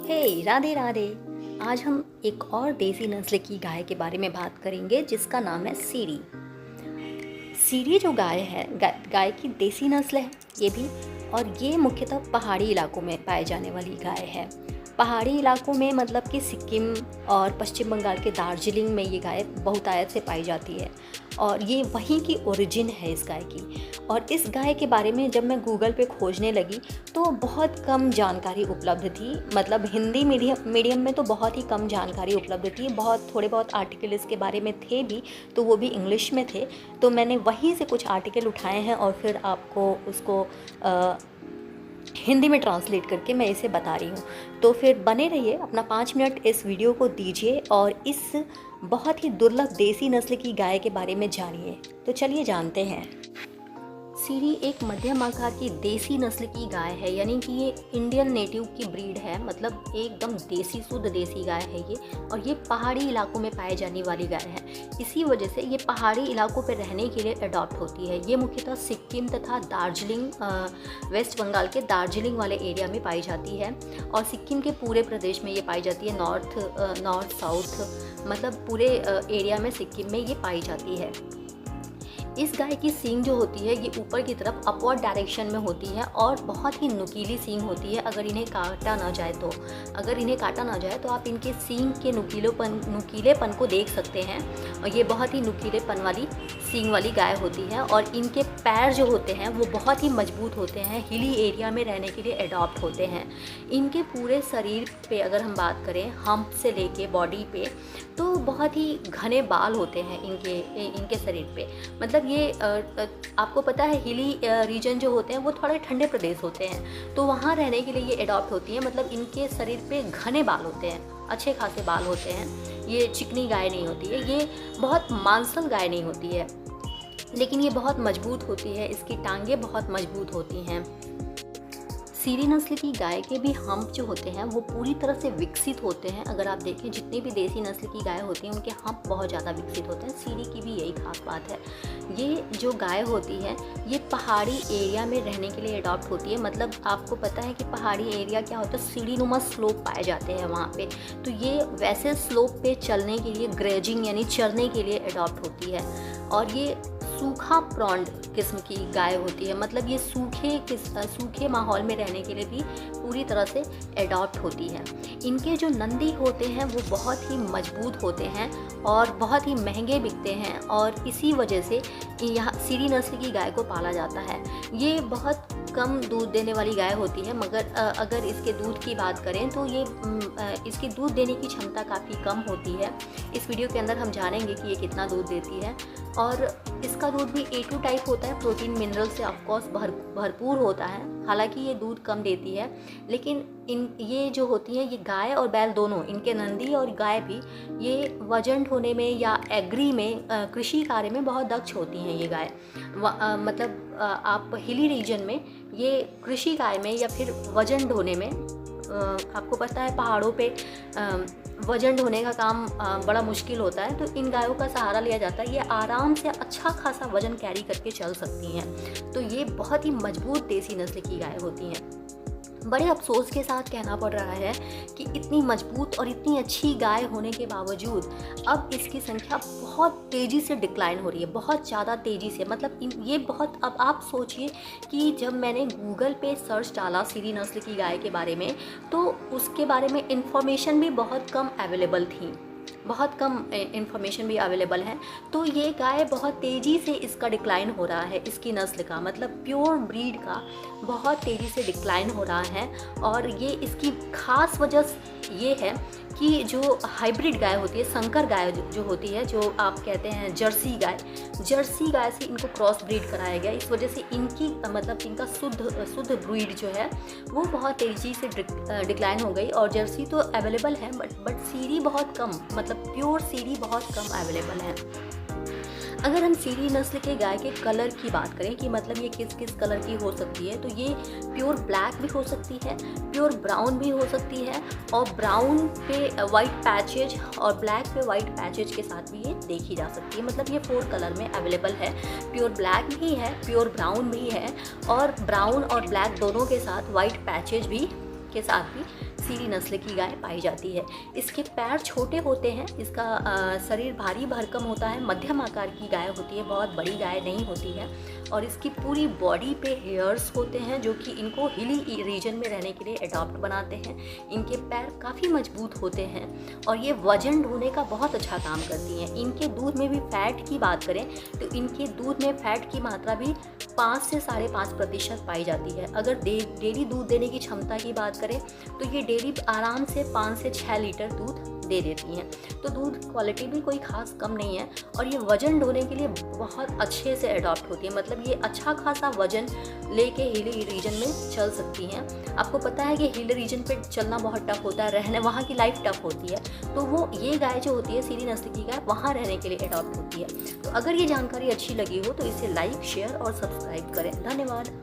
हे राधे राधे। आज हम एक और देसी नस्ल की गाय के बारे में बात करेंगे जिसका नाम है सीरी। सीरी जो गाय है गाय की देसी नस्ल है ये भी, और ये मुख्यतः पहाड़ी इलाकों में पाए जाने वाली गाय है। पहाड़ी इलाकों में मतलब कि सिक्किम और पश्चिम बंगाल के दार्जिलिंग में ये गाय बहुतायत से पाई जाती है और ये वहीं की ओरिजिन है इस गाय की। और इस गाय के बारे में जब मैं गूगल पे खोजने लगी तो बहुत कम जानकारी उपलब्ध थी। मतलब हिंदी मीडियम में तो बहुत ही कम जानकारी उपलब्ध थी। बहुत थोड़े बहुत आर्टिकल इसके बारे में थे भी, तो वो भी इंग्लिश में थे। तो मैंने वहीं से कुछ आर्टिकल उठाए हैं और फिर आपको उसको हिंदी में ट्रांसलेट करके मैं इसे बता रही हूँ। तो फिर बने रहिए, अपना 5 मिनट इस वीडियो को दीजिए और इस बहुत ही दुर्लभ देसी नस्ल की गाय के बारे में जानिए। तो चलिए जानते हैं। सीरी एक मध्यम आकार की देसी नस्ल की गाय है, यानी कि ये इंडियन नेटिव की ब्रीड है। मतलब एकदम देसी शुद्ध देसी गाय है ये, और ये पहाड़ी इलाकों में पाए जाने वाली गाय है। इसी वजह से ये पहाड़ी इलाकों पर रहने के लिए अडॉप्ट होती है। ये मुख्यतः सिक्किम तथा दार्जिलिंग, वेस्ट बंगाल के दार्जिलिंग वाले एरिया में पाई जाती है और सिक्किम के पूरे प्रदेश में ये पाई जाती है। नॉर्थ साउथ मतलब पूरे एरिया में सिक्किम में ये पाई जाती है। इस गाय की सींग जो होती है ये ऊपर की तरफ अपवर्ड डायरेक्शन में होती है और बहुत ही नुकीली सींग होती है। अगर इन्हें काटा ना जाए तो आप इनके सींग के नुकीलेपन को देख सकते हैं। और ये बहुत ही नुकीलेपन वाली सींग वाली गाय होती है और इनके पैर जो होते हैं वो बहुत ही मजबूत होते हैं। हिली एरिया में रहने के लिए एडॉप्ट होते हैं। इनके पूरे शरीर पे अगर हम बात करें, हम्प से लेके बॉडी पे, तो बहुत ही घने बाल होते हैं इनके शरीर पे। मतलब ये आपको पता है हिली रीजन जो होते हैं वो थोड़े ठंडे प्रदेश होते हैं, तो वहाँ रहने के लिए ये एडॉप्ट होती है। मतलब इनके शरीर पे घने बाल होते हैं, अच्छे खासे बाल होते हैं। ये चिकनी गाय नहीं होती है, ये बहुत मांसल गाय नहीं होती है, लेकिन ये बहुत मजबूत होती है। इसकी टांगें बहुत मजबूत होती हैं। सीरी नस्ल की गाय के भी हम्प जो होते हैं वो पूरी तरह से विकसित होते हैं। अगर आप देखें जितनी भी देसी नस्ल की गाय होती हैं उनके हम्प बहुत ज़्यादा विकसित होते हैं। सीरी की भी यही खास बात है। ये जो गाय होती है ये पहाड़ी एरिया में रहने के लिए अडॉप्ट होती है। मतलब आपको पता है कि पहाड़ी एरिया क्या होता है, सीढ़ीनुमा स्लोप पाए जाते हैं वहाँ पे, तो ये वैसे स्लोप पे चलने के लिए, ग्रेजिंग यानी चरने के लिए अडॉप्ट होती है। और ये सूखा प्रॉन्ड किस्म की गाय होती है। मतलब ये सूखे माहौल में रहने के लिए भी पूरी तरह से एडॉप्ट होती है। इनके जो नंदी होते हैं वो बहुत ही मजबूत होते हैं और बहुत ही महंगे बिकते हैं, और इसी वजह से यहाँ सीरी नस्ल की गाय को पाला जाता है। ये बहुत कम दूध देने वाली गाय होती है, मगर अगर इसके दूध की बात करें तो ये इसकी दूध देने की क्षमता काफ़ी कम होती है। इस वीडियो के अंदर हम जानेंगे कि ये कितना दूध देती है। और इसका दूध भी A2 टाइप होता है, प्रोटीन मिनरल से ऑफकोर्स भरपूर होता है। हालांकि ये दूध कम देती है, लेकिन ये जो होती है, ये गाय और बैल दोनों, इनके नंदी और गाय भी, ये वजन ढोने में या एग्री में, कृषि कार्य में बहुत दक्ष होती हैं ये गाय। मतलब आप हिली रीजन में ये कृषि कार्य में या फिर वजन ढोने में, आपको पता है पहाड़ों पे वजन ढोने का काम बड़ा मुश्किल होता है, तो इन गायों का सहारा लिया जाता है। ये आराम से अच्छा खासा वजन कैरी करके चल सकती हैं। तो ये बहुत ही मजबूत देसी नस्ल की गाय होती हैं। बड़े अफसोस के साथ कहना पड़ रहा है कि इतनी मजबूत और इतनी अच्छी गाय होने के बावजूद अब इसकी संख्या बहुत तेज़ी से डिक्लाइन हो रही है, बहुत ज़्यादा तेज़ी से। मतलब ये बहुत, अब आप सोचिए कि जब मैंने गूगल पे सर्च डाला सीरी नस्ल की गाय के बारे में, तो उसके बारे में इंफॉर्मेशन भी बहुत कम अवेलेबल थी, बहुत कम इंफॉर्मेशन भी अवेलेबल है। तो ये गाय बहुत तेज़ी से इसका डिक्लाइन हो रहा है, इसकी नस्ल का मतलब प्योर ब्रीड का बहुत तेज़ी से डिक्लाइन हो रहा है। और ये इसकी खास वजह ये है कि जो हाइब्रिड गाय होती है, संकर गाय जो होती है, जो आप कहते हैं जर्सी गाय से इनको क्रॉस ब्रीड कराया गया। इस वजह से इनकी मतलब इनका शुद्ध ब्रीड जो है वो बहुत तेज़ी से डिक्लाइन हो गई। और जर्सी तो अवेलेबल है, बट सीरी बहुत कम, मतलब प्योर सीरी बहुत कम अवेलेबल है। अगर हम सीरी नस्ल के गाय के कलर की बात करें कि मतलब ये किस किस कलर की हो सकती है, तो ये प्योर ब्लैक भी हो सकती है, प्योर ब्राउन भी हो सकती है, और ब्राउन पे वाइट पैचेज और ब्लैक पे वाइट पैचेज के साथ भी ये देखी जा सकती है। मतलब ये 4 कलर में अवेलेबल है। प्योर ब्लैक भी है, प्योर ब्राउन भी है, और ब्राउन और ब्लैक दोनों के साथ वाइट पैचेज भी के साथ भी सीरी नस्ल की गाय पाई जाती है। इसके पैर छोटे होते हैं, इसका शरीर भारी भरकम होता है, मध्यम आकार की गाय होती है, बहुत बड़ी गाय नहीं होती है। और इसकी पूरी बॉडी पे हेयर्स होते हैं जो कि इनको हिली रीजन में रहने के लिए अडॉप्ट बनाते हैं। इनके पैर काफ़ी मजबूत होते हैं और ये वजन ढोने का बहुत अच्छा काम करती हैं। इनके दूध में भी फैट की बात करें तो इनके दूध में फैट की मात्रा भी 5 से 5.5% पाई जाती है। अगर डेली दूध देने की क्षमता की बात करें तो ये डेली आराम से 5 से 6 लीटर दूध दे देती हैं। तो दूध क्वालिटी भी कोई ख़ास कम नहीं है और ये वज़न ढोने के लिए बहुत अच्छे से अडॉप्ट होती है। मतलब ये अच्छा खासा वज़न लेके हिली रीजन में चल सकती हैं। आपको पता है कि हिल रीजन पे चलना बहुत टफ होता है, रहने वहाँ की लाइफ टफ होती है, तो वो ये गाय जो होती है सीरी नस्ल की गाय वहाँ रहने के लिए अडॉप्ट होती है। तो अगर ये जानकारी अच्छी लगी हो तो इसे लाइक, शेयर और सब्सक्राइब करें। धन्यवाद।